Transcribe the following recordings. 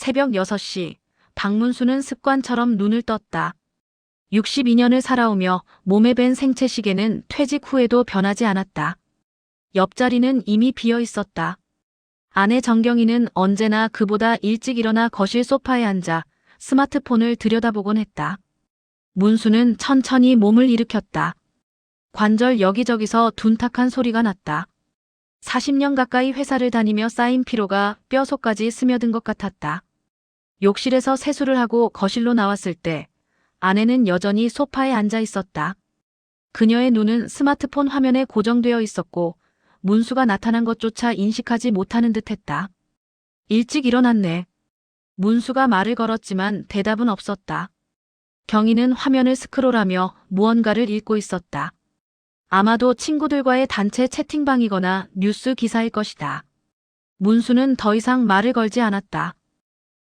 새벽 6시, 박문수는 습관처럼 눈을 떴다. 62년을 살아오며 몸에 밴 생체시계는 퇴직 후에도 변하지 않았다. 옆자리는 이미 비어 있었다. 아내 정경이는 언제나 그보다 일찍 일어나 거실 소파에 앉아 스마트폰을 들여다보곤 했다. 문수는 천천히 몸을 일으켰다. 관절 여기저기서 둔탁한 소리가 났다. 40년 가까이 회사를 다니며 쌓인 피로가 뼈속까지 스며든 것 같았다. 욕실에서 세수를 하고 거실로 나왔을 때 아내는 여전히 소파에 앉아 있었다. 그녀의 눈은 스마트폰 화면에 고정되어 있었고 문수가 나타난 것조차 인식하지 못하는 듯했다. 일찍 일어났네. 문수가 말을 걸었지만 대답은 없었다. 경희는 화면을 스크롤하며 무언가를 읽고 있었다. 아마도 친구들과의 단체 채팅방이거나 뉴스 기사일 것이다. 문수는 더 이상 말을 걸지 않았다.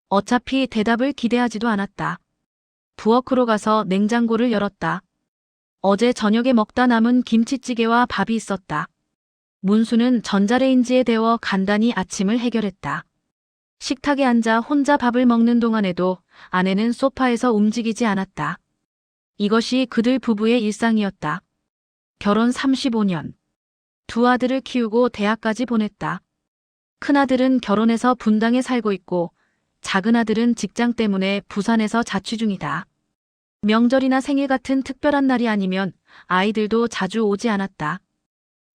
어차피 대답을 기대하지도 않았다. 부엌으로 가서 냉장고를 열었다. 어제 저녁에 먹다 남은 김치찌개와 밥이 있었다. 문수는 전자레인지에 데워 간단히 아침을 해결했다. 식탁에 앉아 혼자 밥을 먹는 동안에도 아내는 소파에서 움직이지 않았다. 이것이 그들 부부의 일상이었다. 결혼 35년. 두 아들을 키우고 대학까지 보냈다. 큰아들은 결혼해서 분당에 살고 있고 작은 아들은 직장 때문에 부산에서 자취 중이다. 명절이나 생일 같은 특별한 날이 아니면 아이들도 자주 오지 않았다.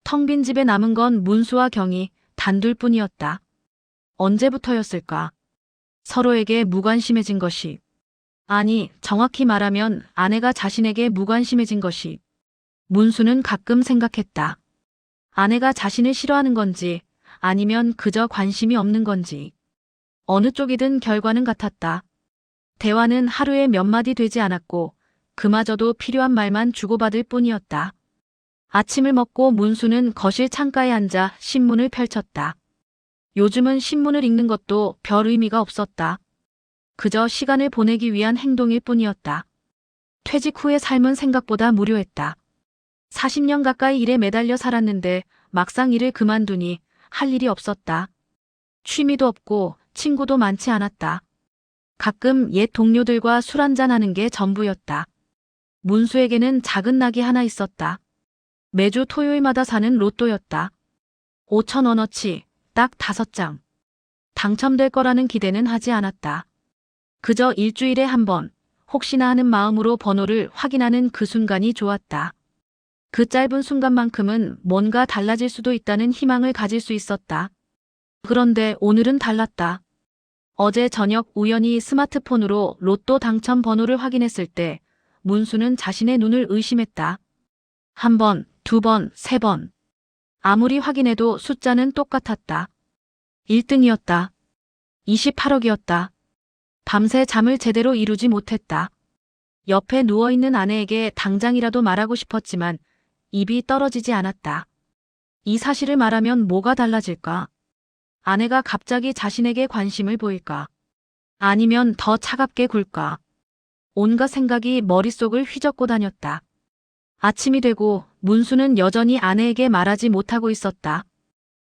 텅 빈 집에 남은 건 문수와 경이 단둘뿐이었다. 언제부터였을까? 서로에게 무관심해진 것이. 아니, 정확히 말하면 아내가 자신에게 무관심해진 것이. 문수는 가끔 생각했다. 아내가 자신을 싫어하는 건지 아니면 그저 관심이 없는 건지. 어느 쪽이든 결과는 같았다. 대화는 하루에 몇 마디 되지 않았고 그마저도 필요한 말만 주고받을 뿐이었다. 아침을 먹고 문수는 거실 창가에 앉아 신문을 펼쳤다. 요즘은 신문을 읽는 것도 별 의미가 없었다. 그저 시간을 보내기 위한 행동일 뿐이었다. 퇴직 후의 삶은 생각보다 무료했다. 40년 가까이 일에 매달려 살았는데 막상 일을 그만두니 할 일이 없었다. 취미도 없고 친구도 많지 않았다. 가끔 옛 동료들과 술 한잔하는 게 전부였다. 문수에게는 작은 낙이 하나 있었다. 매주 토요일마다 사는 로또였다. 5,000원어치, 딱 5장. 당첨될 거라는 기대는 하지 않았다. 그저 일주일에 한 번, 혹시나 하는 마음으로 번호를 확인하는 그 순간이 좋았다. 그 짧은 순간만큼은 뭔가 달라질 수도 있다는 희망을 가질 수 있었다. 그런데 오늘은 달랐다. 어제 저녁 우연히 스마트폰으로 로또 당첨 번호를 확인했을 때 문수는 자신의 눈을 의심했다. 한 번, 두 번, 세 번. 아무리 확인해도 숫자는 똑같았다. 1등이었다. 28억이었다. 밤새 잠을 제대로 이루지 못했다. 옆에 누워있는 아내에게 당장이라도 말하고 싶었지만 입이 떨어지지 않았다. 이 사실을 말하면 뭐가 달라질까? 아내가 갑자기 자신에게 관심을 보일까? 아니면 더 차갑게 굴까? 온갖 생각이 머릿속을 휘젓고 다녔다. 아침이 되고 문수는 여전히 아내에게 말하지 못하고 있었다.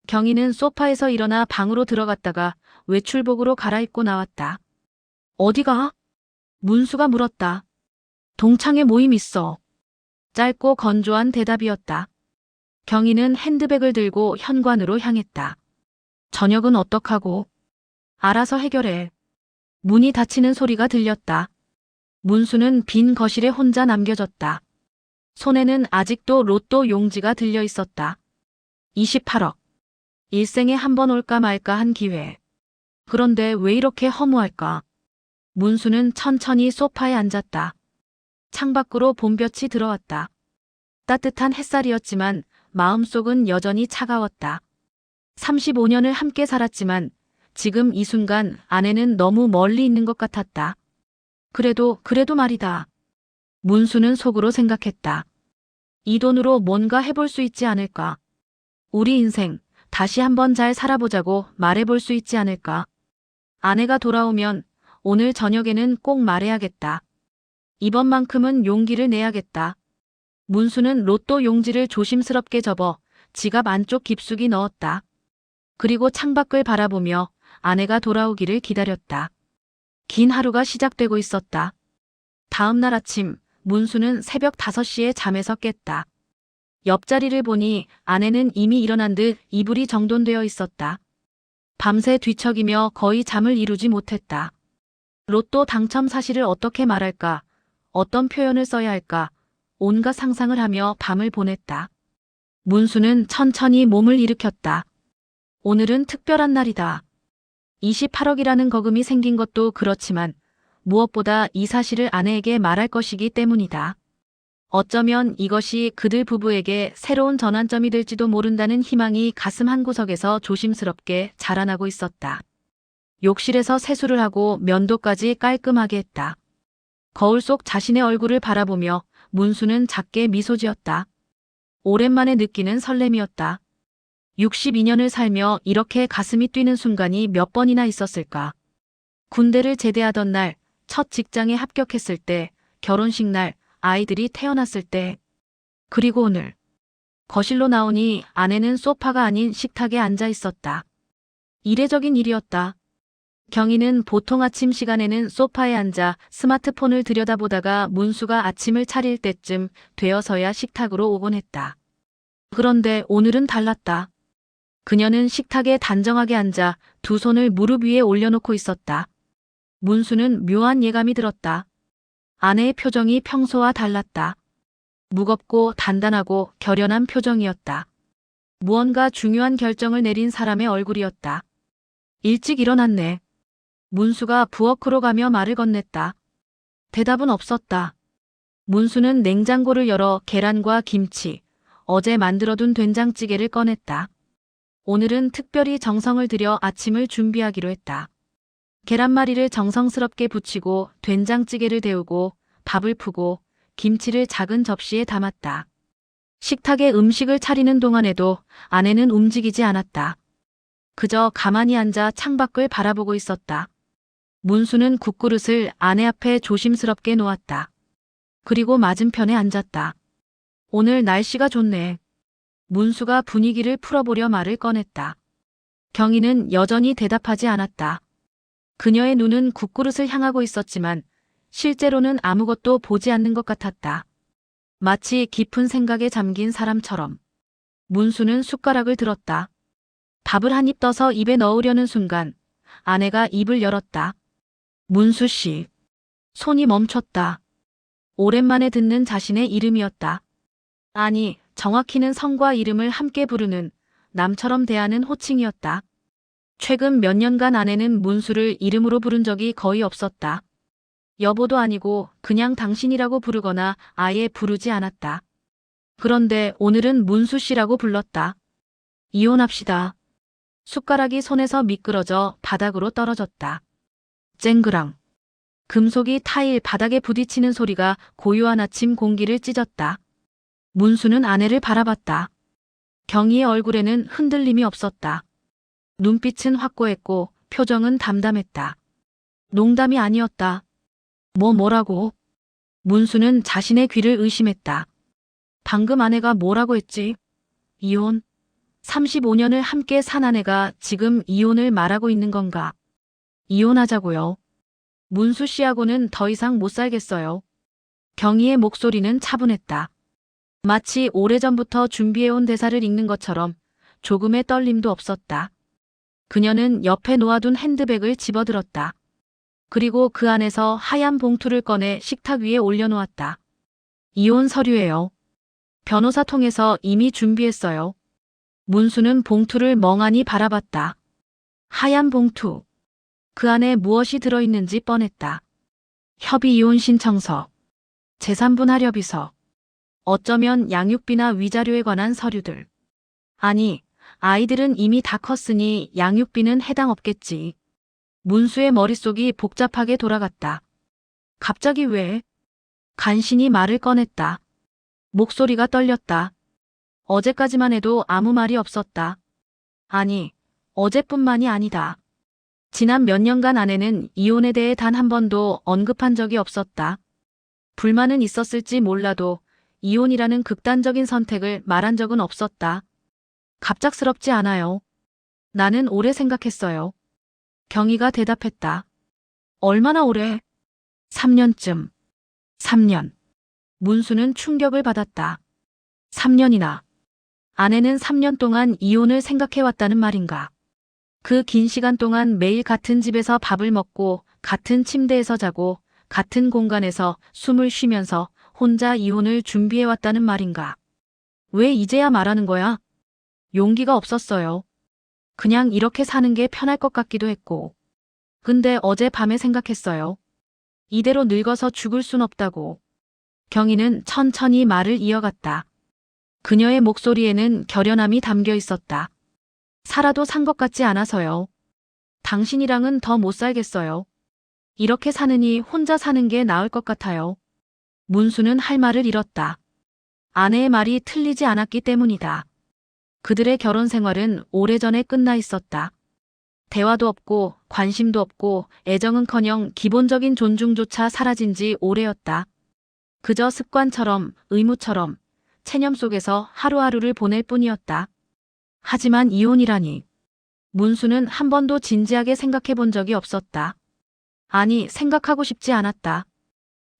경희는 소파에서 일어나 방으로 들어갔다가 외출복으로 갈아입고 나왔다. 어디가? 문수가 물었다. 동창회 모임 있어. 짧고 건조한 대답이었다. 경희는 핸드백을 들고 현관으로 향했다. 저녁은 어떡하고? 알아서 해결해. 문이 닫히는 소리가 들렸다. 문수는 빈 거실에 혼자 남겨졌다. 손에는 아직도 로또 용지가 들려 있었다. 28억. 일생에 한 번 올까 말까 한 기회. 그런데 왜 이렇게 허무할까? 문수는 천천히 소파에 앉았다. 창밖으로 봄볕이 들어왔다. 따뜻한 햇살이었지만 마음속은 여전히 차가웠다. 35년을 함께 살았지만 지금 이 순간 아내는 너무 멀리 있는 것 같았다. 그래도 말이다. 문수는 속으로 생각했다. 이 돈으로 뭔가 해볼 수 있지 않을까? 우리 인생 다시 한번 잘 살아보자고 말해볼 수 있지 않을까? 아내가 돌아오면 오늘 저녁에는 꼭 말해야겠다. 이번만큼은 용기를 내야겠다. 문수는 로또 용지를 조심스럽게 접어 지갑 안쪽 깊숙이 넣었다. 그리고 창밖을 바라보며 아내가 돌아오기를 기다렸다. 긴 하루가 시작되고 있었다. 다음 날 아침, 문수는 새벽 5시에 잠에서 깼다. 옆자리를 보니 아내는 이미 일어난 듯 이불이 정돈되어 있었다. 밤새 뒤척이며 거의 잠을 이루지 못했다. 로또 당첨 사실을 어떻게 말할까, 어떤 표현을 써야 할까, 온갖 상상을 하며 밤을 보냈다. 문수는 천천히 몸을 일으켰다. 오늘은 특별한 날이다. 28억이라는 거금이 생긴 것도 그렇지만 무엇보다 이 사실을 아내에게 말할 것이기 때문이다. 어쩌면 이것이 그들 부부에게 새로운 전환점이 될지도 모른다는 희망이 가슴 한구석에서 조심스럽게 자라나고 있었다. 욕실에서 세수를 하고 면도까지 깔끔하게 했다. 거울 속 자신의 얼굴을 바라보며 문수는 작게 미소 지었다. 오랜만에 느끼는 설렘이었다. 62년을 살며 이렇게 가슴이 뛰는 순간이 몇 번이나 있었을까. 군대를 제대하던 날, 첫 직장에 합격했을 때, 결혼식 날, 아이들이 태어났을 때, 그리고 오늘. 거실로 나오니 아내는 소파가 아닌 식탁에 앉아 있었다. 이례적인 일이었다. 경희는 보통 아침 시간에는 소파에 앉아 스마트폰을 들여다보다가 문수가 아침을 차릴 때쯤 되어서야 식탁으로 오곤 했다. 그런데 오늘은 달랐다. 그녀는 식탁에 단정하게 앉아 두 손을 무릎 위에 올려놓고 있었다. 문수는 묘한 예감이 들었다. 아내의 표정이 평소와 달랐다. 무겁고 단단하고 결연한 표정이었다. 무언가 중요한 결정을 내린 사람의 얼굴이었다. 일찍 일어났네. 문수가 부엌으로 가며 말을 건넸다. 대답은 없었다. 문수는 냉장고를 열어 계란과 김치, 어제 만들어둔 된장찌개를 꺼냈다. 오늘은 특별히 정성을 들여 아침을 준비하기로 했다. 계란말이를 정성스럽게 부치고 된장찌개를 데우고 밥을 푸고 김치를 작은 접시에 담았다. 식탁에 음식을 차리는 동안에도 아내는 움직이지 않았다. 그저 가만히 앉아 창밖을 바라보고 있었다. 문수는 국그릇을 아내 앞에 조심스럽게 놓았다. 그리고 맞은편에 앉았다. 오늘 날씨가 좋네. 문수가 분위기를 풀어보려 말을 꺼냈다. 경희는 여전히 대답하지 않았다. 그녀의 눈은 국그릇을 향하고 있었지만 실제로는 아무것도 보지 않는 것 같았다. 마치 깊은 생각에 잠긴 사람처럼. 문수는 숟가락을 들었다. 밥을 한 입 떠서 입에 넣으려는 순간 아내가 입을 열었다. 문수 씨. 손이 멈췄다. 오랜만에 듣는 자신의 이름이었다. 아니, 정확히는 성과 이름을 함께 부르는 남처럼 대하는 호칭이었다. 최근 몇 년간 아내는 문수를 이름으로 부른 적이 거의 없었다. 여보도 아니고 그냥 당신이라고 부르거나 아예 부르지 않았다. 그런데 오늘은 문수 씨라고 불렀다. 이혼합시다. 숟가락이 손에서 미끄러져 바닥으로 떨어졌다. 쨍그랑. 금속이 타일 바닥에 부딪히는 소리가 고요한 아침 공기를 찢었다. 문수는 아내를 바라봤다. 경희의 얼굴에는 흔들림이 없었다. 눈빛은 확고했고 표정은 담담했다. 농담이 아니었다. 뭐라고? 문수는 자신의 귀를 의심했다. 방금 아내가 뭐라고 했지? 이혼? 35년을 함께 산 아내가 지금 이혼을 말하고 있는 건가? 이혼하자고요. 문수 씨하고는 더 이상 못 살겠어요. 경희의 목소리는 차분했다. 마치 오래전부터 준비해온 대사를 읽는 것처럼 조금의 떨림도 없었다. 그녀는 옆에 놓아둔 핸드백을 집어들었다. 그리고 그 안에서 하얀 봉투를 꺼내 식탁 위에 올려놓았다. 이혼 서류예요. 변호사 통해서 이미 준비했어요. 문수는 봉투를 멍하니 바라봤다. 하얀 봉투. 그 안에 무엇이 들어있는지 뻔했다. 협의 이혼 신청서, 재산분 할협의서, 어쩌면 양육비나 위자료에 관한 서류들. 아니, 아이들은 이미 다 컸으니 양육비는 해당 없겠지. 문수의 머릿속이 복잡하게 돌아갔다. 갑자기 왜? 간신히 말을 꺼냈다. 목소리가 떨렸다. 어제까지만 해도 아무 말이 없었다. 아니, 어제뿐만이 아니다. 지난 몇 년간 아내는 이혼에 대해 단 한 번도 언급한 적이 없었다. 불만은 있었을지 몰라도 이혼이라는 극단적인 선택을 말한 적은 없었다. 갑작스럽지 않아요. 나는 오래 생각했어요. 경희가 대답했다. 얼마나 오래? 3년쯤. 3년. 문수는 충격을 받았다. 3년이나. 아내는 3년 동안 이혼을 생각해왔다는 말인가? 그 긴 시간 동안 매일 같은 집에서 밥을 먹고 같은 침대에서 자고 같은 공간에서 숨을 쉬면서 혼자 이혼을 준비해왔다는 말인가? 왜 이제야 말하는 거야? 용기가 없었어요. 그냥 이렇게 사는 게 편할 것 같기도 했고. 근데 어제 밤에 생각했어요. 이대로 늙어서 죽을 순 없다고. 경희는 천천히 말을 이어갔다. 그녀의 목소리에는 결연함이 담겨 있었다. 살아도 산 것 같지 않아서요. 당신이랑은 더 못 살겠어요. 이렇게 사느니 혼자 사는 게 나을 것 같아요. 문수는 할 말을 잃었다. 아내의 말이 틀리지 않았기 때문이다. 그들의 결혼 생활은 오래전에 끝나 있었다. 대화도 없고 관심도 없고 애정은커녕 기본적인 존중조차 사라진 지 오래였다. 그저 습관처럼 의무처럼 체념 속에서 하루하루를 보낼 뿐이었다. 하지만 이혼이라니. 문수는 한 번도 진지하게 생각해 본 적이 없었다. 아니, 생각하고 싶지 않았다.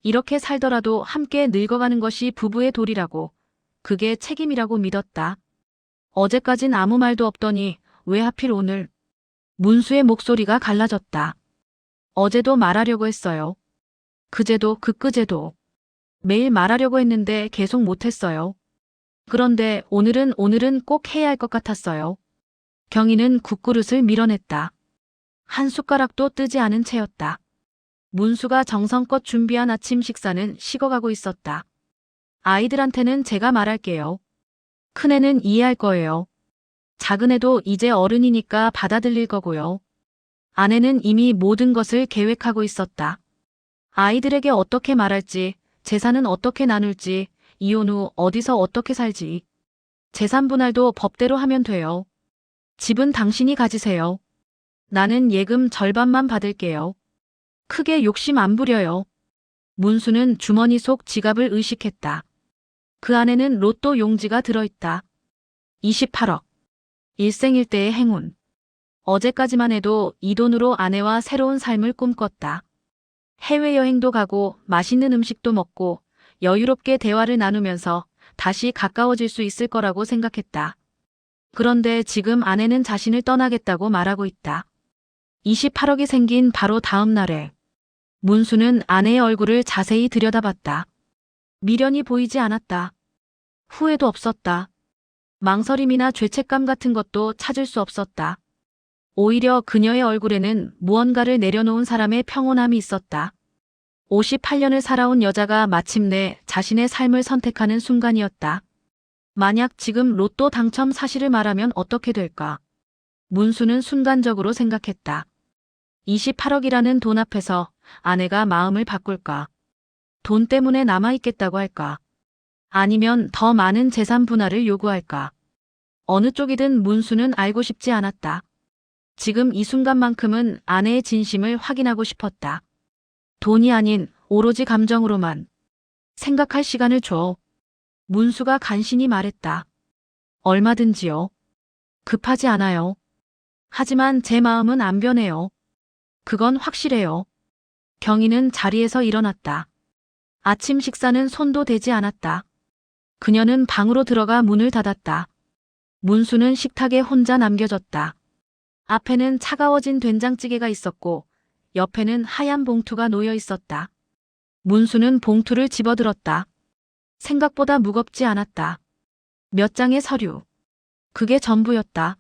이렇게 살더라도 함께 늙어가는 것이 부부의 도리라고, 그게 책임이라고 믿었다. 어제까진 아무 말도 없더니 왜 하필 오늘? 문수의 목소리가 갈라졌다. 어제도 말하려고 했어요. 그제도 그끄제도. 매일 말하려고 했는데 계속 못했어요. 그런데 오늘은 꼭 해야 할 것 같았어요. 경희는 국그릇을 밀어냈다. 한 숟가락도 뜨지 않은 채였다. 문수가 정성껏 준비한 아침 식사는 식어가고 있었다. 아이들한테는 제가 말할게요. 큰애는 이해할 거예요. 작은애도 이제 어른이니까 받아들일 거고요. 아내는 이미 모든 것을 계획하고 있었다. 아이들에게 어떻게 말할지, 재산은 어떻게 나눌지, 이혼 후 어디서 어떻게 살지. 재산 분할도 법대로 하면 돼요. 집은 당신이 가지세요. 나는 예금 절반만 받을게요. 크게 욕심 안 부려요. 문수는 주머니 속 지갑을 의식했다. 그 안에는 로또 용지가 들어있다. 28억. 일생일대의 행운. 어제까지만 해도 이 돈으로 아내와 새로운 삶을 꿈꿨다. 해외여행도 가고 맛있는 음식도 먹고 여유롭게 대화를 나누면서 다시 가까워질 수 있을 거라고 생각했다. 그런데 지금 아내는 자신을 떠나겠다고 말하고 있다. 28억이 생긴 바로 다음 날에 문수는 아내의 얼굴을 자세히 들여다봤다. 미련이 보이지 않았다. 후회도 없었다. 망설임이나 죄책감 같은 것도 찾을 수 없었다. 오히려 그녀의 얼굴에는 무언가를 내려놓은 사람의 평온함이 있었다. 58년을 살아온 여자가 마침내 자신의 삶을 선택하는 순간이었다. 만약 지금 로또 당첨 사실을 말하면 어떻게 될까? 문수는 순간적으로 생각했다. 28억이라는 돈 앞에서 아내가 마음을 바꿀까? 돈 때문에 남아있겠다고 할까? 아니면 더 많은 재산 분할을 요구할까? 어느 쪽이든 문수는 알고 싶지 않았다. 지금 이 순간만큼은 아내의 진심을 확인하고 싶었다. 돈이 아닌 오로지 감정으로만 생각할 시간을 줘. 문수가 간신히 말했다. 얼마든지요. 급하지 않아요. 하지만 제 마음은 안 변해요. 그건 확실해요. 경희는 자리에서 일어났다. 아침 식사는 손도 대지 않았다. 그녀는 방으로 들어가 문을 닫았다. 문수는 식탁에 혼자 남겨졌다. 앞에는 차가워진 된장찌개가 있었고 옆에는 하얀 봉투가 놓여 있었다. 문수는 봉투를 집어들었다. 생각보다 무겁지 않았다. 몇 장의 서류. 그게 전부였다.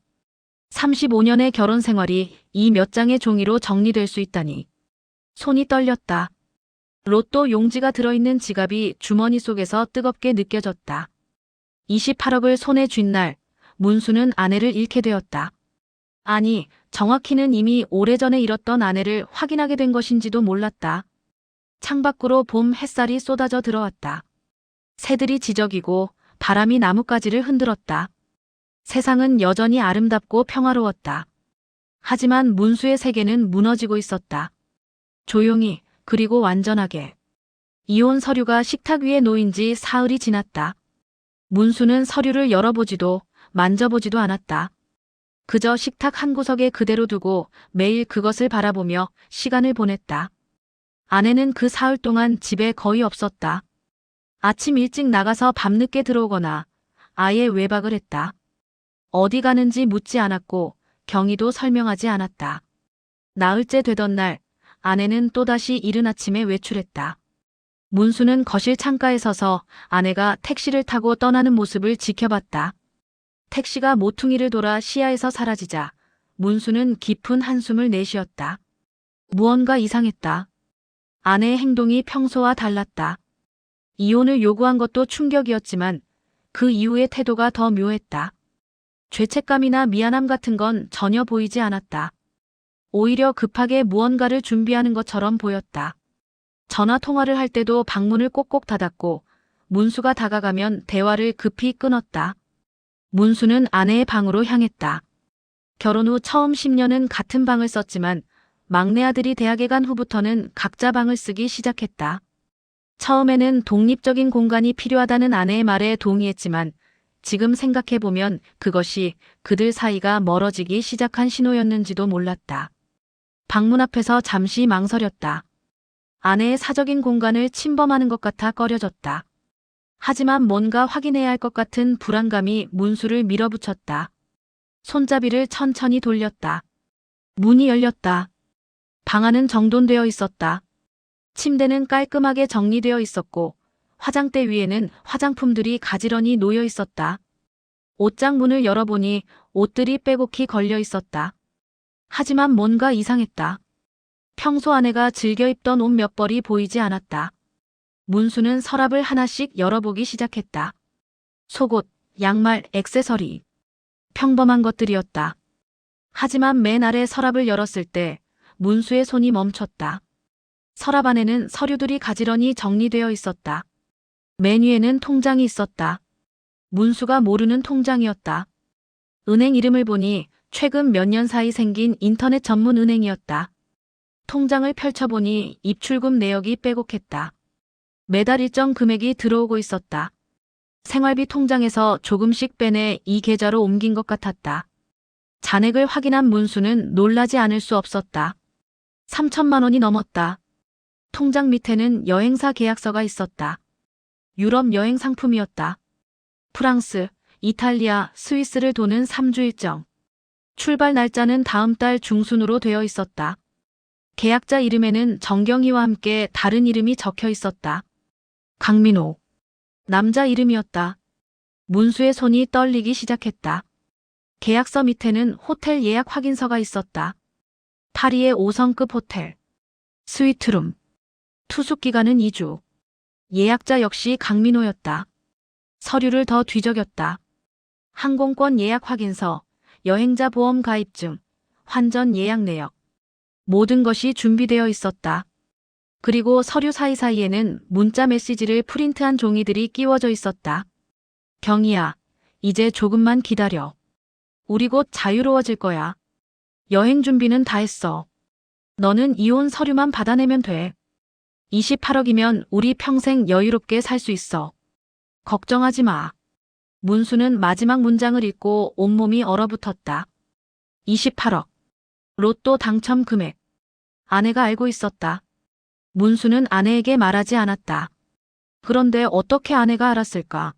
35년의 결혼 생활이 이 몇 장의 종이로 정리될 수 있다니. 손이 떨렸다. 로또 용지가 들어있는 지갑이 주머니 속에서 뜨겁게 느껴졌다. 28억을 손에 쥔 날, 문수는 아내를 잃게 되었다. 아니, 정확히는 이미 오래전에 잃었던 아내를 확인하게 된 것인지도 몰랐다. 창밖으로 봄 햇살이 쏟아져 들어왔다. 새들이 지저귀고 바람이 나뭇가지를 흔들었다. 세상은 여전히 아름답고 평화로웠다. 하지만 문수의 세계는 무너지고 있었다. 조용히, 그리고 완전하게. 이혼 서류가 식탁 위에 놓인 지 사흘이 지났다. 문수는 서류를 열어보지도 만져보지도 않았다. 그저 식탁 한 구석에 그대로 두고 매일 그것을 바라보며 시간을 보냈다. 아내는 그 사흘 동안 집에 거의 없었다. 아침 일찍 나가서 밤늦게 들어오거나 아예 외박을 했다. 어디 가는지 묻지 않았고 경위도 설명하지 않았다. 나흘째 되던 날 아내는 또다시 이른 아침에 외출했다. 문수는 거실 창가에 서서 아내가 택시를 타고 떠나는 모습을 지켜봤다. 택시가 모퉁이를 돌아 시야에서 사라지자 문수는 깊은 한숨을 내쉬었다. 무언가 이상했다. 아내의 행동이 평소와 달랐다. 이혼을 요구한 것도 충격이었지만 그 이후의 태도가 더 묘했다. 죄책감이나 미안함 같은 건 전혀 보이지 않았다. 오히려 급하게 무언가를 준비하는 것처럼 보였다. 전화 통화를 할 때도 방문을 꼭꼭 닫았고 문수가 다가가면 대화를 급히 끊었다. 문수는 아내의 방으로 향했다. 결혼 후 처음 10년은 같은 방을 썼지만 막내 아들이 대학에 간 후부터는 각자 방을 쓰기 시작했다. 처음에는 독립적인 공간이 필요하다는 아내의 말에 동의했지만 지금 생각해보면 그것이 그들 사이가 멀어지기 시작한 신호였는지도 몰랐다. 방문 앞에서 잠시 망설였다. 아내의 사적인 공간을 침범하는 것 같아 꺼려졌다. 하지만 뭔가 확인해야 할 것 같은 불안감이 문수를 밀어붙였다. 손잡이를 천천히 돌렸다. 문이 열렸다. 방 안은 정돈되어 있었다. 침대는 깔끔하게 정리되어 있었고 화장대 위에는 화장품들이 가지런히 놓여 있었다. 옷장 문을 열어보니 옷들이 빼곡히 걸려 있었다. 하지만 뭔가 이상했다. 평소 아내가 즐겨 입던 옷 몇 벌이 보이지 않았다. 문수는 서랍을 하나씩 열어보기 시작했다. 속옷, 양말, 액세서리. 평범한 것들이었다. 하지만 맨 아래 서랍을 열었을 때 문수의 손이 멈췄다. 서랍 안에는 서류들이 가지런히 정리되어 있었다. 맨 위에는 통장이 있었다. 문수가 모르는 통장이었다. 은행 이름을 보니 최근 몇 년 사이 생긴 인터넷 전문 은행이었다. 통장을 펼쳐보니 입출금 내역이 빼곡했다. 매달 일정 금액이 들어오고 있었다. 생활비 통장에서 조금씩 빼내 이 계좌로 옮긴 것 같았다. 잔액을 확인한 문수는 놀라지 않을 수 없었다. 3천만 원이 넘었다. 통장 밑에는 여행사 계약서가 있었다. 유럽 여행 상품이었다. 프랑스, 이탈리아, 스위스를 도는 3주 일정. 출발 날짜는 다음 달 중순으로 되어 있었다. 계약자 이름에는 정경희와 함께 다른 이름이 적혀 있었다. 강민호. 남자 이름이었다. 문수의 손이 떨리기 시작했다. 계약서 밑에는 호텔 예약 확인서가 있었다. 파리의 5성급 호텔. 스위트룸. 투숙기간은 2주. 예약자 역시 강민호였다. 서류를 더 뒤적였다. 항공권 예약 확인서, 여행자 보험 가입증, 환전 예약 내역. 모든 것이 준비되어 있었다. 그리고 서류 사이사이에는 문자 메시지를 프린트한 종이들이 끼워져 있었다. 경희야, 이제 조금만 기다려. 우리 곧 자유로워질 거야. 여행 준비는 다 했어. 너는 이혼 서류만 받아내면 돼. 28억이면 우리 평생 여유롭게 살 수 있어. 걱정하지 마. 문수는 마지막 문장을 읽고 온몸이 얼어붙었다. 28억. 로또 당첨 금액. 아내가 알고 있었다. 문수는 아내에게 말하지 않았다. 그런데 어떻게 아내가 알았을까?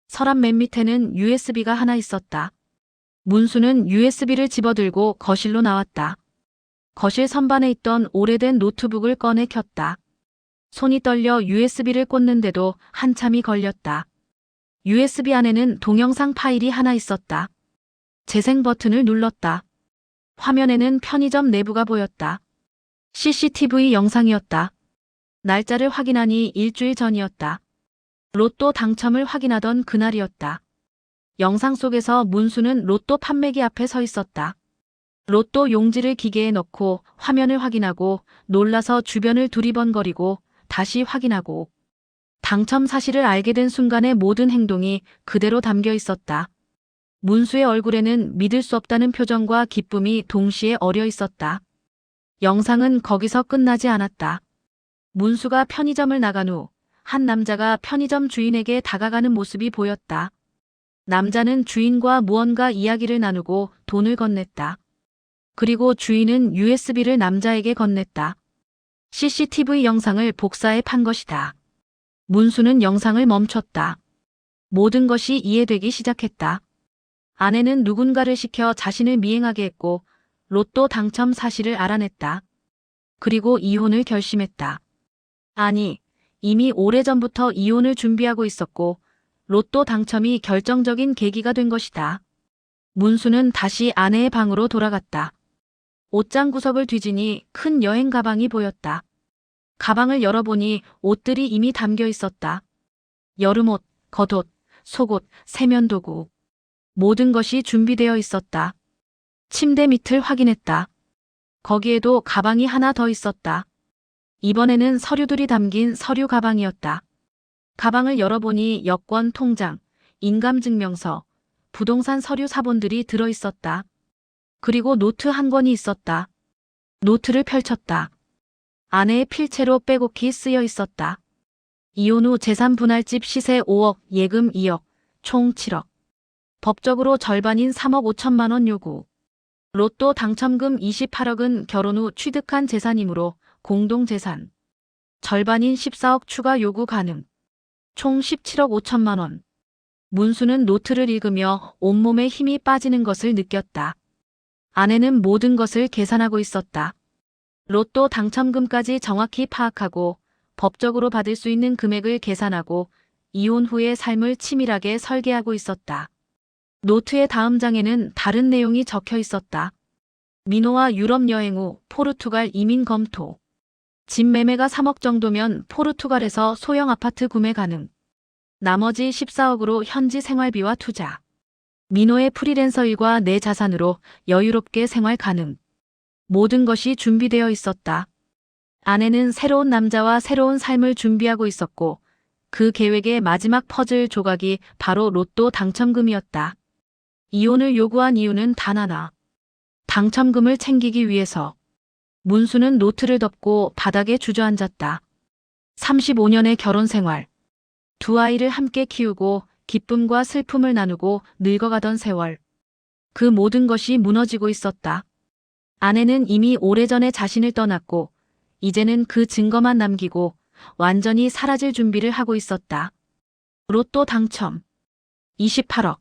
서랍 맨 밑에는 USB가 하나 있었다. 문수는 USB를 집어들고 거실로 나왔다. 거실 선반에 있던 오래된 노트북을 꺼내 켰다. 손이 떨려 USB를 꽂는데도 한참이 걸렸다. USB 안에는 동영상 파일이 하나 있었다. 재생 버튼을 눌렀다. 화면에는 편의점 내부가 보였다. CCTV 영상이었다. 날짜를 확인하니 일주일 전이었다. 로또 당첨을 확인하던 그날이었다. 영상 속에서 문수는 로또 판매기 앞에 서 있었다. 로또 용지를 기계에 넣고 화면을 확인하고 놀라서 주변을 두리번거리고 다시 확인하고 당첨 사실을 알게 된 순간의 모든 행동이 그대로 담겨 있었다. 문수의 얼굴에는 믿을 수 없다는 표정과 기쁨이 동시에 어려 있었다. 영상은 거기서 끝나지 않았다. 문수가 편의점을 나간 후 한 남자가 편의점 주인에게 다가가는 모습이 보였다. 남자는 주인과 무언가 이야기를 나누고 돈을 건넸다. 그리고 주인은 USB를 남자에게 건넸다. CCTV 영상을 복사해 판 것이다. 문수는 영상을 멈췄다. 모든 것이 이해되기 시작했다. 아내는 누군가를 시켜 자신을 미행하게 했고 로또 당첨 사실을 알아냈다. 그리고 이혼을 결심했다. 아니, 이미 오래전부터 이혼을 준비하고 있었고 로또 당첨이 결정적인 계기가 된 것이다. 문수는 다시 아내의 방으로 돌아갔다. 옷장 구석을 뒤지니 큰 여행 가방이 보였다. 가방을 열어보니 옷들이 이미 담겨 있었다. 여름옷, 겉옷, 속옷, 세면도구. 모든 것이 준비되어 있었다. 침대 밑을 확인했다. 거기에도 가방이 하나 더 있었다. 이번에는 서류들이 담긴 서류 가방이었다. 가방을 열어보니 여권, 통장, 인감증명서, 부동산 서류 사본들이 들어있었다. 그리고 노트 한 권이 있었다. 노트를 펼쳤다. 아내의 필체로 빼곡히 쓰여 있었다. 이혼 후 재산 분할집 시세 5억, 예금 2억, 총 7억. 법적으로 절반인 3억 5천만 원 요구. 로또 당첨금 28억은 결혼 후 취득한 재산이므로 공동재산. 절반인 14억 추가 요구 가능. 총 17억 5천만 원. 문수는 노트를 읽으며 온몸에 힘이 빠지는 것을 느꼈다. 아내는 모든 것을 계산하고 있었다. 로또 당첨금까지 정확히 파악하고 법적으로 받을 수 있는 금액을 계산하고 이혼 후의 삶을 치밀하게 설계하고 있었다. 노트의 다음 장에는 다른 내용이 적혀 있었다. 민호와 유럽 여행 후 포르투갈 이민 검토. 집 매매가 3억 정도면 포르투갈에서 소형 아파트 구매 가능. 나머지 14억으로 현지 생활비와 투자. 민호의 프리랜서 일과 내 자산으로 여유롭게 생활 가능. 모든 것이 준비되어 있었다. 아내는 새로운 남자와 새로운 삶을 준비하고 있었고 그 계획의 마지막 퍼즐 조각이 바로 로또 당첨금이었다. 이혼을 요구한 이유는 단 하나. 당첨금을 챙기기 위해서. 문수는 노트를 덮고 바닥에 주저앉았다. 35년의 결혼 생활. 두 아이를 함께 키우고 기쁨과 슬픔을 나누고 늙어가던 세월. 그 모든 것이 무너지고 있었다. 아내는 이미 오래전에 자신을 떠났고 이제는 그 증거만 남기고 완전히 사라질 준비를 하고 있었다. 로또 당첨. 28억.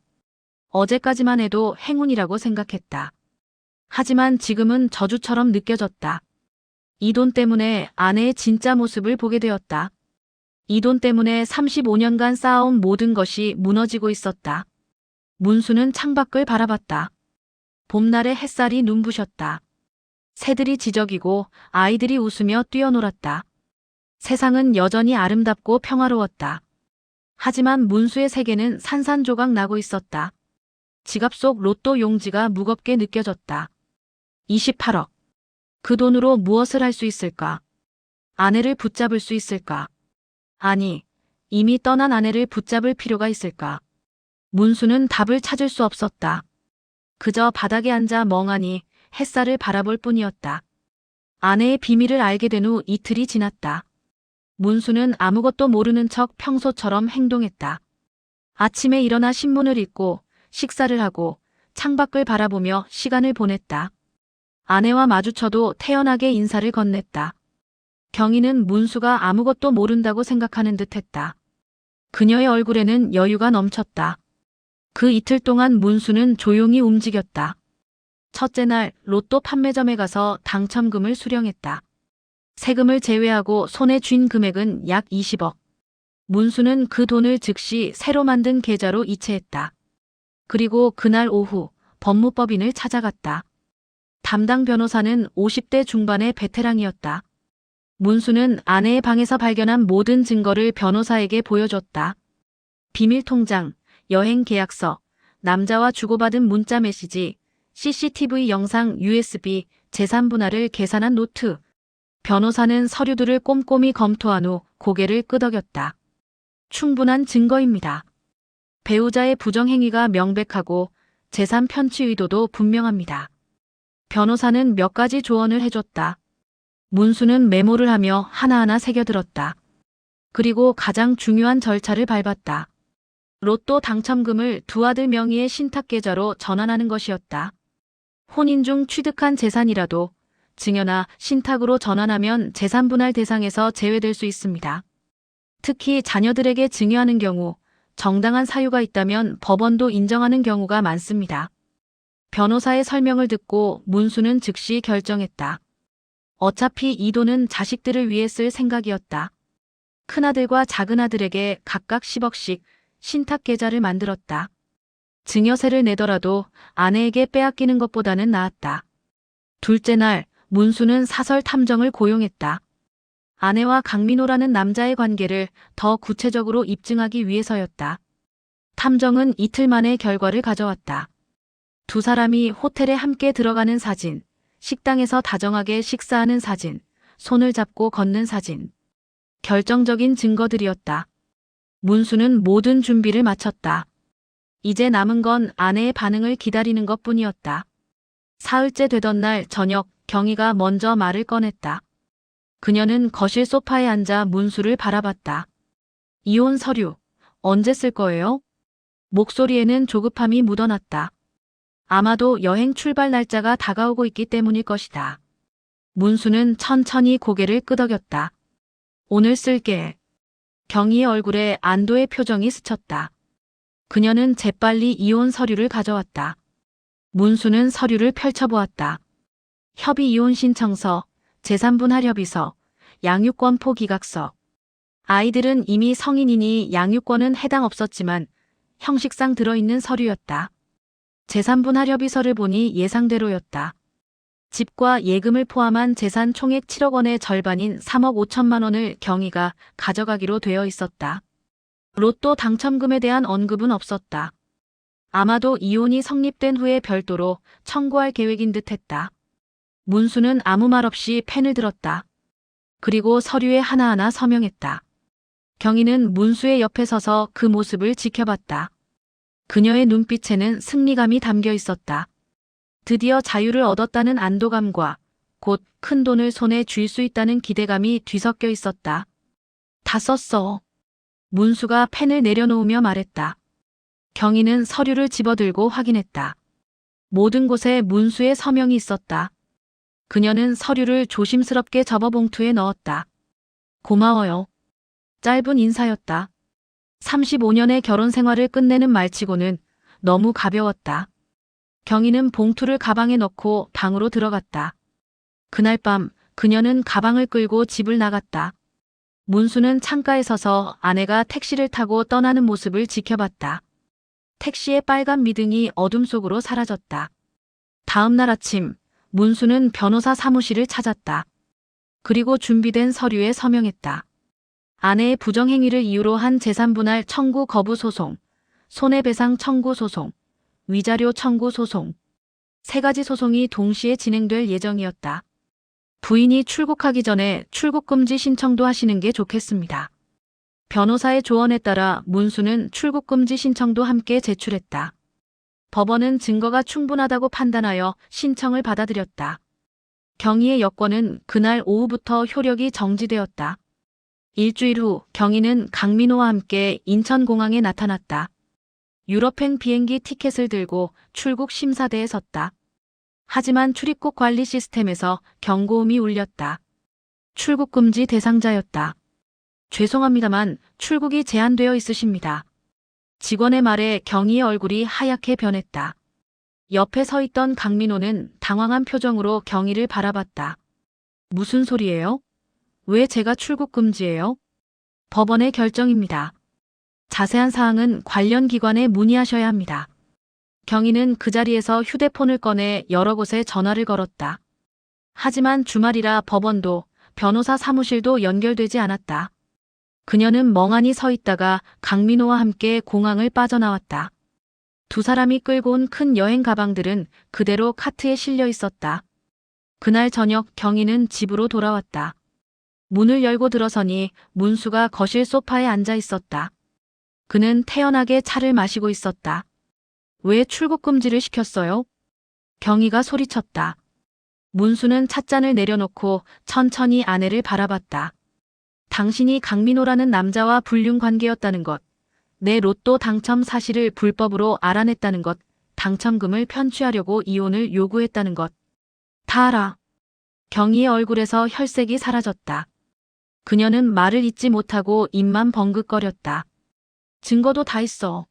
어제까지만 해도 행운이라고 생각했다. 하지만 지금은 저주처럼 느껴졌다. 이 돈 때문에 아내의 진짜 모습을 보게 되었다. 이 돈 때문에 35년간 쌓아온 모든 것이 무너지고 있었다. 문수는 창밖을 바라봤다. 봄날의 햇살이 눈부셨다. 새들이 지저귀고 아이들이 웃으며 뛰어놀았다. 세상은 여전히 아름답고 평화로웠다. 하지만 문수의 세계는 산산조각 나고 있었다. 지갑 속 로또 용지가 무겁게 느껴졌다. 28억. 그 돈으로 무엇을 할 수 있을까? 아내를 붙잡을 수 있을까? 아니, 이미 떠난 아내를 붙잡을 필요가 있을까? 문수는 답을 찾을 수 없었다. 그저 바닥에 앉아 멍하니 햇살을 바라볼 뿐이었다. 아내의 비밀을 알게 된 후 이틀이 지났다. 문수는 아무것도 모르는 척 평소처럼 행동했다. 아침에 일어나 신문을 읽고 식사를 하고 창밖을 바라보며 시간을 보냈다. 아내와 마주쳐도 태연하게 인사를 건넸다. 경희는 문수가 아무것도 모른다고 생각하는 듯했다. 그녀의 얼굴에는 여유가 넘쳤다. 그 이틀 동안 문수는 조용히 움직였다. 첫째 날 로또 판매점에 가서 당첨금을 수령했다. 세금을 제외하고 손에 쥔 금액은 약 20억. 문수는 그 돈을 즉시 새로 만든 계좌로 이체했다. 그리고 그날 오후 법무법인을 찾아갔다. 담당 변호사는 50대 중반의 베테랑이었다. 문수는 아내의 방에서 발견한 모든 증거를 변호사에게 보여줬다. 비밀 통장, 여행 계약서, 남자와 주고받은 문자 메시지, CCTV 영상, USB, 재산 분할을 계산한 노트. 변호사는 서류들을 꼼꼼히 검토한 후 고개를 끄덕였다. 충분한 증거입니다. 배우자의 부정행위가 명백하고 재산 편취 의도도 분명합니다. 변호사는 몇 가지 조언을 해줬다. 문수는 메모를 하며 하나하나 새겨들었다. 그리고 가장 중요한 절차를 밟았다. 로또 당첨금을 두 아들 명의의 신탁계좌로 전환하는 것이었다. 혼인 중 취득한 재산이라도 증여나 신탁으로 전환하면 재산분할 대상에서 제외될 수 있습니다. 특히 자녀들에게 증여하는 경우 정당한 사유가 있다면 법원도 인정하는 경우가 많습니다. 변호사의 설명을 듣고 문수는 즉시 결정했다. 어차피 이 돈은 자식들을 위해 쓸 생각이었다. 큰아들과 작은아들에게 각각 10억씩 신탁계좌를 만들었다. 증여세를 내더라도 아내에게 빼앗기는 것보다는 나았다. 둘째 날, 문수는 사설 탐정을 고용했다. 아내와 강민호라는 남자의 관계를 더 구체적으로 입증하기 위해서였다. 탐정은 이틀 만에 결과를 가져왔다. 두 사람이 호텔에 함께 들어가는 사진, 식당에서 다정하게 식사하는 사진, 손을 잡고 걷는 사진. 결정적인 증거들이었다. 문수는 모든 준비를 마쳤다. 이제 남은 건 아내의 반응을 기다리는 것뿐이었다. 사흘째 되던 날 저녁 경희가 먼저 말을 꺼냈다. 그녀는 거실 소파에 앉아 문수를 바라봤다. 이혼 서류, 언제 쓸 거예요? 목소리에는 조급함이 묻어났다. 아마도 여행 출발 날짜가 다가오고 있기 때문일 것이다. 문수는 천천히 고개를 끄덕였다. 오늘 쓸게. 경희의 얼굴에 안도의 표정이 스쳤다. 그녀는 재빨리 이혼 서류를 가져왔다. 문수는 서류를 펼쳐보았다. 협의 이혼 신청서, 재산분할 협의서, 양육권 포기각서. 아이들은 이미 성인이니 양육권은 해당 없었지만 형식상 들어있는 서류였다. 재산분할 협의서를 보니 예상대로였다. 집과 예금을 포함한 재산 총액 7억 원의 절반인 3억 5천만 원을 경희가 가져가기로 되어 있었다. 로또 당첨금에 대한 언급은 없었다. 아마도 이혼이 성립된 후에 별도로 청구할 계획인 듯했다. 문수는 아무 말 없이 펜을 들었다. 그리고 서류에 하나하나 서명했다. 경희는 문수의 옆에 서서 그 모습을 지켜봤다. 그녀의 눈빛에는 승리감이 담겨 있었다. 드디어 자유를 얻었다는 안도감과 곧 큰 돈을 손에 쥘 수 있다는 기대감이 뒤섞여 있었다. 다 썼어. 문수가 펜을 내려놓으며 말했다. 경희는 서류를 집어들고 확인했다. 모든 곳에 문수의 서명이 있었다. 그녀는 서류를 조심스럽게 접어 봉투에 넣었다. 고마워요. 짧은 인사였다. 35년의 결혼 생활을 끝내는 말치고는 너무 가벼웠다. 경희는 봉투를 가방에 넣고 방으로 들어갔다. 그날 밤 그녀는 가방을 끌고 집을 나갔다. 문수는 창가에 서서 아내가 택시를 타고 떠나는 모습을 지켜봤다. 택시의 빨간 미등이 어둠 속으로 사라졌다. 다음 날 아침 문수는 변호사 사무실을 찾았다. 그리고 준비된 서류에 서명했다. 아내의 부정행위를 이유로 한 재산분할 청구 거부 소송, 손해배상 청구 소송, 위자료 청구 소송. 3가지 소송이 동시에 진행될 예정이었다. 부인이 출국하기 전에 출국금지 신청도 하시는 게 좋겠습니다. 변호사의 조언에 따라 문수는 출국금지 신청도 함께 제출했다. 법원은 증거가 충분하다고 판단하여 신청을 받아들였다. 경희의 여권은 그날 오후부터 효력이 정지되었다. 일주일 후 경희는 강민호와 함께 인천공항에 나타났다. 유럽행 비행기 티켓을 들고 출국 심사대에 섰다. 하지만 출입국 관리 시스템에서 경고음이 울렸다. 출국 금지 대상자였다. 죄송합니다만 출국이 제한되어 있으십니다. 직원의 말에 경희의 얼굴이 하얗게 변했다. 옆에 서 있던 강민호는 당황한 표정으로 경희를 바라봤다. 무슨 소리예요? 왜 제가 출국 금지예요? 법원의 결정입니다. 자세한 사항은 관련 기관에 문의하셔야 합니다. 경희는 그 자리에서 휴대폰을 꺼내 여러 곳에 전화를 걸었다. 하지만 주말이라 법원도 변호사 사무실도 연결되지 않았다. 그녀는 멍하니 서 있다가 강민호와 함께 공항을 빠져나왔다. 두 사람이 끌고 온 큰 여행 가방들은 그대로 카트에 실려 있었다. 그날 저녁 경희는 집으로 돌아왔다. 문을 열고 들어서니 문수가 거실 소파에 앉아 있었다. 그는 태연하게 차를 마시고 있었다. 왜 출국 금지를 시켰어요? 경희가 소리쳤다. 문수는 찻잔을 내려놓고 천천히 아내를 바라봤다. 당신이 강민호라는 남자와 불륜 관계였다는 것, 내 로또 당첨 사실을 불법으로 알아냈다는 것, 당첨금을 편취하려고 이혼을 요구했다는 것. 다 알아. 경희의 얼굴에서 혈색이 사라졌다. 그녀는 말을 잇지 못하고 입만 벙긋거렸다. 증거도 다 있어.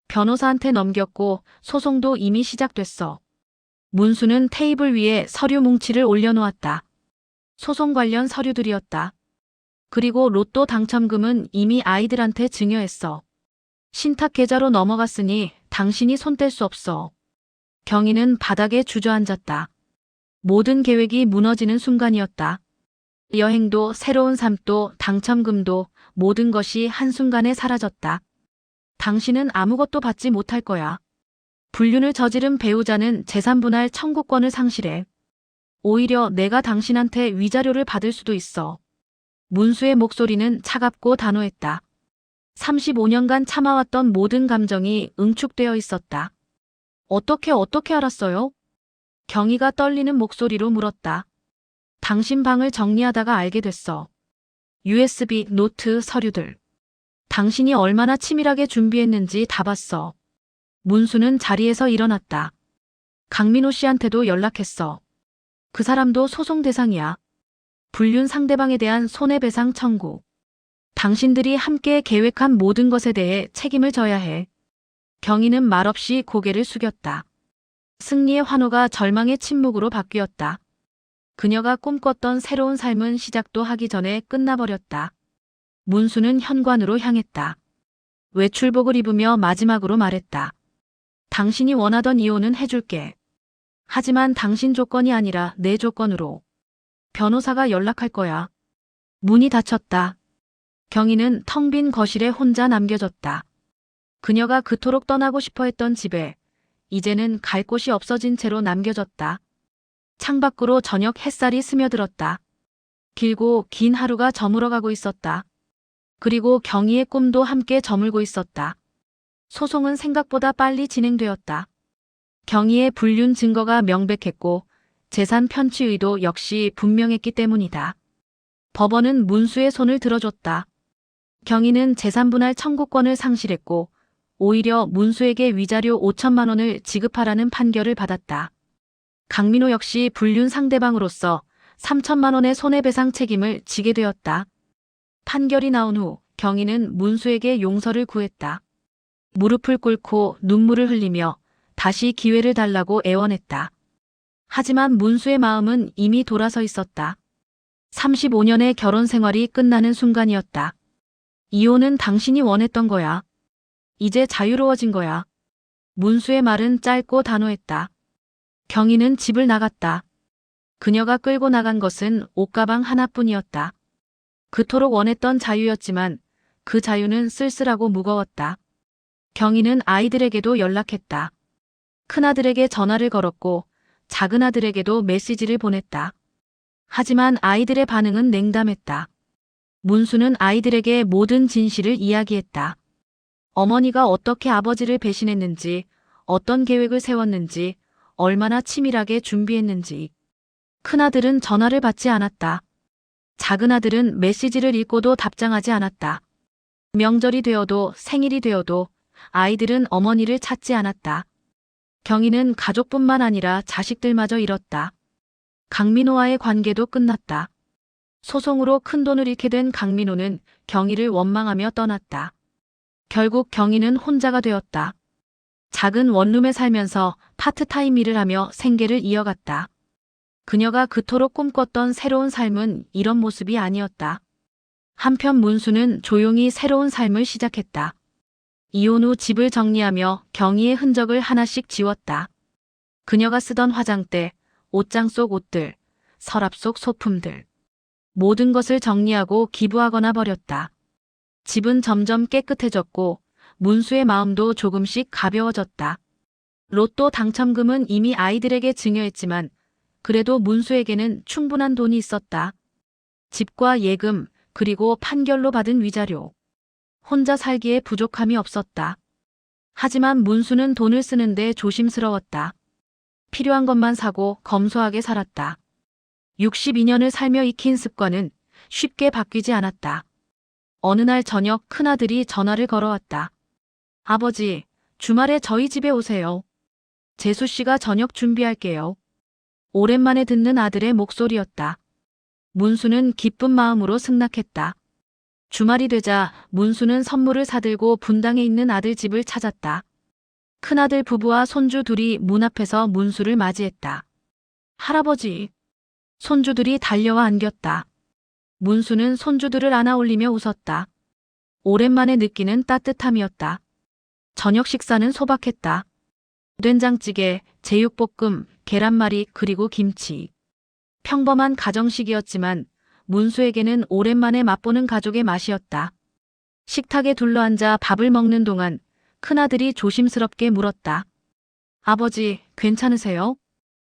변호사한테 넘겼고 소송도 이미 시작됐어. 문수는 테이블 위에 서류 뭉치를 올려놓았다. 소송 관련 서류들이었다. 그리고 로또 당첨금은 이미 아이들한테 증여했어. 신탁 계좌로 넘어갔으니 당신이 손 뗄 수 없어. 경희는 바닥에 주저앉았다. 모든 계획이 무너지는 순간이었다. 여행도 새로운 삶도 당첨금도 모든 것이 한순간에 사라졌다. 당신은 아무것도 받지 못할 거야. 불륜을 저지른 배우자는 재산분할 청구권을 상실해. 오히려 내가 당신한테 위자료를 받을 수도 있어. 문수의 목소리는 차갑고 단호했다. 35년간 참아왔던 모든 감정이 응축되어 있었다. 어떻게 알았어요? 경희가 떨리는 목소리로 물었다. 당신 방을 정리하다가 알게 됐어. USB 노트 서류들. 당신이 얼마나 치밀하게 준비했는지 다 봤어. 문수는 자리에서 일어났다. 강민호 씨한테도 연락했어. 그 사람도 소송 대상이야. 불륜 상대방에 대한 손해배상 청구. 당신들이 함께 계획한 모든 것에 대해 책임을 져야 해. 경희는 말없이 고개를 숙였다. 승리의 환호가 절망의 침묵으로 바뀌었다. 그녀가 꿈꿨던 새로운 삶은 시작도 하기 전에 끝나버렸다. 문수는 현관으로 향했다. 외출복을 입으며 마지막으로 말했다. 당신이 원하던 이혼은 해줄게. 하지만 당신 조건이 아니라 내 조건으로. 변호사가 연락할 거야. 문이 닫혔다. 경희는 텅 빈 거실에 혼자 남겨졌다. 그녀가 그토록 떠나고 싶어 했던 집에 이제는 갈 곳이 없어진 채로 남겨졌다. 창밖으로 저녁 햇살이 스며들었다. 길고 긴 하루가 저물어가고 있었다. 그리고 경희의 꿈도 함께 저물고 있었다. 소송은 생각보다 빨리 진행되었다. 경희의 불륜 증거가 명백했고 재산 편취 의도 역시 분명했기 때문이다. 법원은 문수의 손을 들어줬다. 경희는 재산분할 청구권을 상실했고 오히려 문수에게 위자료 5천만 원을 지급하라는 판결을 받았다. 강민호 역시 불륜 상대방으로서 3천만 원의 손해배상 책임을 지게 되었다. 판결이 나온 후 경희는 문수에게 용서를 구했다. 무릎을 꿇고 눈물을 흘리며 다시 기회를 달라고 애원했다. 하지만 문수의 마음은 이미 돌아서 있었다. 35년의 결혼 생활이 끝나는 순간이었다. 이혼은 당신이 원했던 거야. 이제 자유로워진 거야. 문수의 말은 짧고 단호했다. 경희는 집을 나갔다. 그녀가 끌고 나간 것은 옷가방 하나뿐이었다. 그토록 원했던 자유였지만 그 자유는 쓸쓸하고 무거웠다. 경희는 아이들에게도 연락했다. 큰아들에게 전화를 걸었고 작은아들에게도 메시지를 보냈다. 하지만 아이들의 반응은 냉담했다. 문수는 아이들에게 모든 진실을 이야기했다. 어머니가 어떻게 아버지를 배신했는지, 어떤 계획을 세웠는지, 얼마나 치밀하게 준비했는지. 큰아들은 전화를 받지 않았다. 작은아들은 메시지를 읽고도 답장하지 않았다. 명절이 되어도 생일이 되어도 아이들은 어머니를 찾지 않았다. 경희는 가족뿐만 아니라 자식들마저 잃었다. 강민호와의 관계도 끝났다. 소송으로 큰돈을 잃게 된 강민호는 경희를 원망하며 떠났다. 결국 경희는 혼자가 되었다. 작은 원룸에 살면서 파트타임 일을 하며 생계를 이어갔다. 그녀가 그토록 꿈꿨던 새로운 삶은 이런 모습이 아니었다. 한편 문수는 조용히 새로운 삶을 시작했다. 이혼 후 집을 정리하며 경희의 흔적을 하나씩 지웠다. 그녀가 쓰던 화장대, 옷장 속 옷들, 서랍 속 소품들. 모든 것을 정리하고 기부하거나 버렸다. 집은 점점 깨끗해졌고 문수의 마음도 조금씩 가벼워졌다. 로또 당첨금은 이미 아이들에게 증여했지만 그래도 문수에게는 충분한 돈이 있었다. 집과 예금, 그리고 판결로 받은 위자료. 혼자 살기에 부족함이 없었다. 하지만 문수는 돈을 쓰는데 조심스러웠다. 필요한 것만 사고 검소하게 살았다. 62년을 살며 익힌 습관은 쉽게 바뀌지 않았다. 어느 날 저녁 큰아들이 전화를 걸어왔다. 아버지, 주말에 저희 집에 오세요. 재수 씨가 저녁 준비할게요. 오랜만에 듣는 아들의 목소리였다. 문수는 기쁜 마음으로 승낙했다. 주말이 되자 문수는 선물을 사들고 분당에 있는 아들 집을 찾았다. 큰아들 부부와 손주 둘이 문 앞에서 문수를 맞이했다. 할아버지. 손주들이 달려와 안겼다. 문수는 손주들을 안아 올리며 웃었다. 오랜만에 느끼는 따뜻함이었다. 저녁 식사는 소박했다. 된장찌개, 제육볶음, 계란말이 그리고 김치. 평범한 가정식이었지만 문수에게는 오랜만에 맛보는 가족의 맛이었다. 식탁에 둘러앉아 밥을 먹는 동안 큰아들이 조심스럽게 물었다. 아버지, 괜찮으세요?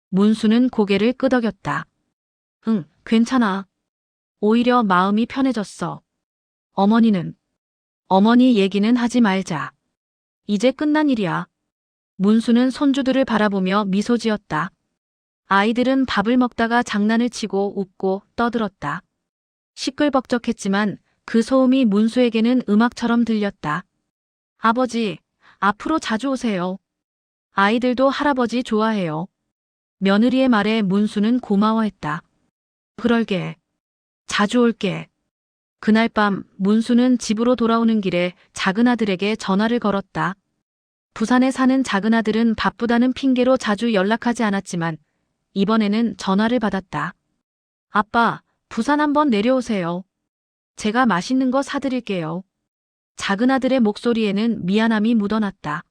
문수는 고개를 끄덕였다. 응, 괜찮아. 오히려 마음이 편해졌어. 어머니는? 어머니 얘기는 하지 말자. 이제 끝난 일이야. 문수는 손주들을 바라보며 미소 지었다. 아이들은 밥을 먹다가 장난을 치고 웃고 떠들었다. 시끌벅적했지만 그 소음이 문수에게는 음악처럼 들렸다. 아버지, 앞으로 자주 오세요. 아이들도 할아버지 좋아해요. 며느리의 말에 문수는 고마워했다. 그럴게. 자주 올게. 그날 밤 문수는 집으로 돌아오는 길에 작은아들에게 전화를 걸었다. 부산에 사는 작은아들은 바쁘다는 핑계로 자주 연락하지 않았지만 이번에는 전화를 받았다. 아빠, 부산 한번 내려오세요. 제가 맛있는 거 사드릴게요. 작은아들의 목소리에는 미안함이 묻어났다.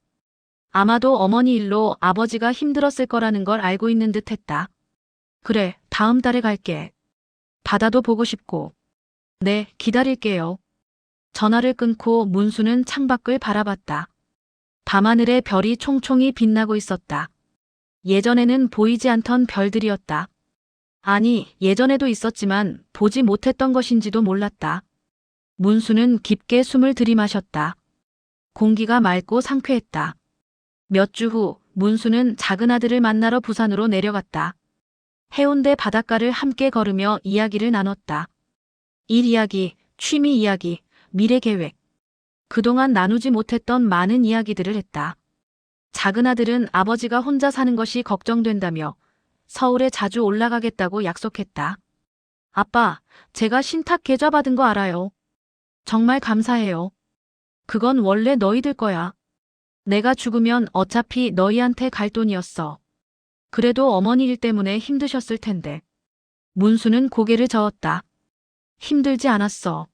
아마도 어머니 일로 아버지가 힘들었을 거라는 걸 알고 있는 듯 했다. 그래, 다음 달에 갈게. 바다도 보고 싶고. 네, 기다릴게요. 전화를 끊고 문수는 창밖을 바라봤다. 밤하늘에 별이 총총히 빛나고 있었다. 예전에는 보이지 않던 별들이었다. 아니, 예전에도 있었지만 보지 못했던 것인지도 몰랐다. 문수는 깊게 숨을 들이마셨다. 공기가 맑고 상쾌했다. 몇 주 후 문수는 작은아들을 만나러 부산으로 내려갔다. 해운대 바닷가를 함께 걸으며 이야기를 나눴다. 일 이야기, 취미 이야기, 미래 계획. 그동안 나누지 못했던 많은 이야기들을 했다. 작은아들은 아버지가 혼자 사는 것이 걱정된다며 서울에 자주 올라가겠다고 약속했다. 아빠, 제가 신탁 계좌 받은 거 알아요. 정말 감사해요. 그건 원래 너희들 거야. 내가 죽으면 어차피 너희한테 갈 돈이었어. 그래도 어머니 일 때문에 힘드셨을 텐데. 문수는 고개를 저었다. 힘들지 않았어.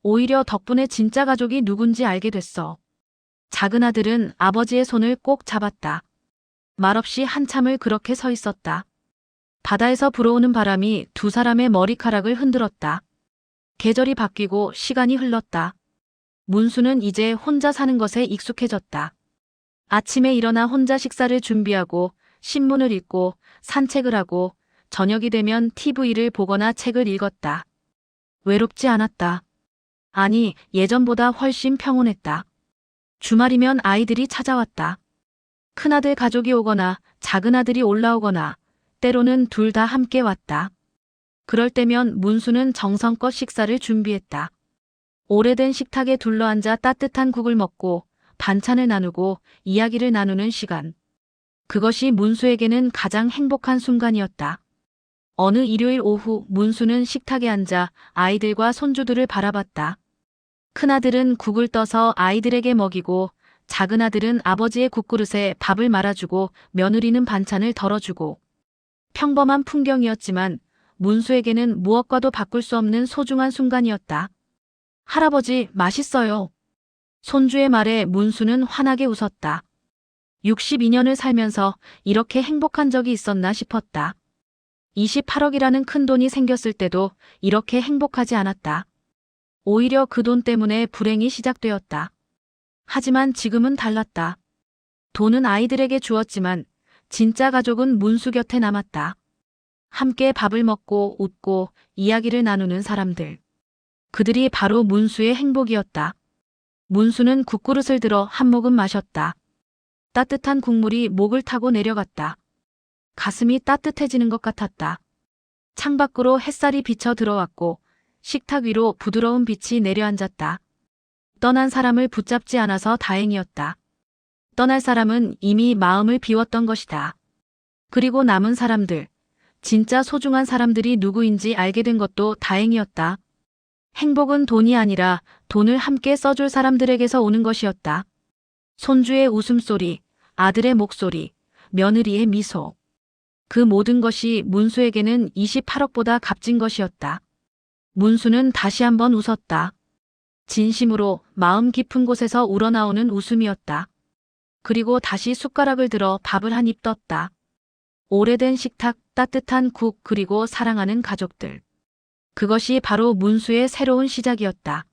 오히려 덕분에 진짜 가족이 누군지 알게 됐어. 작은아들은 아버지의 손을 꼭 잡았다. 말없이 한참을 그렇게 서 있었다. 바다에서 불어오는 바람이 두 사람의 머리카락을 흔들었다. 계절이 바뀌고 시간이 흘렀다. 문수는 이제 혼자 사는 것에 익숙해졌다. 아침에 일어나 혼자 식사를 준비하고 신문을 읽고 산책을 하고 저녁이 되면 TV를 보거나 책을 읽었다. 외롭지 않았다. 아니, 예전보다 훨씬 평온했다. 주말이면 아이들이 찾아왔다. 큰아들 가족이 오거나 작은아들이 올라오거나 때로는 둘 다 함께 왔다. 그럴 때면 문수는 정성껏 식사를 준비했다. 오래된 식탁에 둘러앉아 따뜻한 국을 먹고 반찬을 나누고 이야기를 나누는 시간. 그것이 문수에게는 가장 행복한 순간이었다. 어느 일요일 오후 문수는 식탁에 앉아 아이들과 손주들을 바라봤다. 큰아들은 국을 떠서 아이들에게 먹이고 작은아들은 아버지의 국그릇에 밥을 말아주고 며느리는 반찬을 덜어주고. 평범한 풍경이었지만 문수에게는 무엇과도 바꿀 수 없는 소중한 순간이었다. 할아버지, 맛있어요. 손주의 말에 문수는 환하게 웃었다. 62년을 살면서 이렇게 행복한 적이 있었나 싶었다. 28억이라는 큰 돈이 생겼을 때도 이렇게 행복하지 않았다. 오히려 그 돈 때문에 불행이 시작되었다. 하지만 지금은 달랐다. 돈은 아이들에게 주었지만 진짜 가족은 문수 곁에 남았다. 함께 밥을 먹고 웃고 이야기를 나누는 사람들. 그들이 바로 문수의 행복이었다. 문수는 국그릇을 들어 한 모금 마셨다. 따뜻한 국물이 목을 타고 내려갔다. 가슴이 따뜻해지는 것 같았다. 창밖으로 햇살이 비쳐 들어왔고 식탁 위로 부드러운 빛이 내려앉았다. 떠난 사람을 붙잡지 않아서 다행이었다. 떠날 사람은 이미 마음을 비웠던 것이다. 그리고 남은 사람들, 진짜 소중한 사람들이 누구인지 알게 된 것도 다행이었다. 행복은 돈이 아니라 돈을 함께 써줄 사람들에게서 오는 것이었다. 손주의 웃음소리, 아들의 목소리, 며느리의 미소. 그 모든 것이 문수에게는 28억보다 값진 것이었다. 문수는 다시 한번 웃었다. 진심으로 마음 깊은 곳에서 우러나오는 웃음이었다. 그리고 다시 숟가락을 들어 밥을 한 입 떴다. 오래된 식탁, 따뜻한 국, 그리고 사랑하는 가족들. 그것이 바로 문수의 새로운 시작이었다.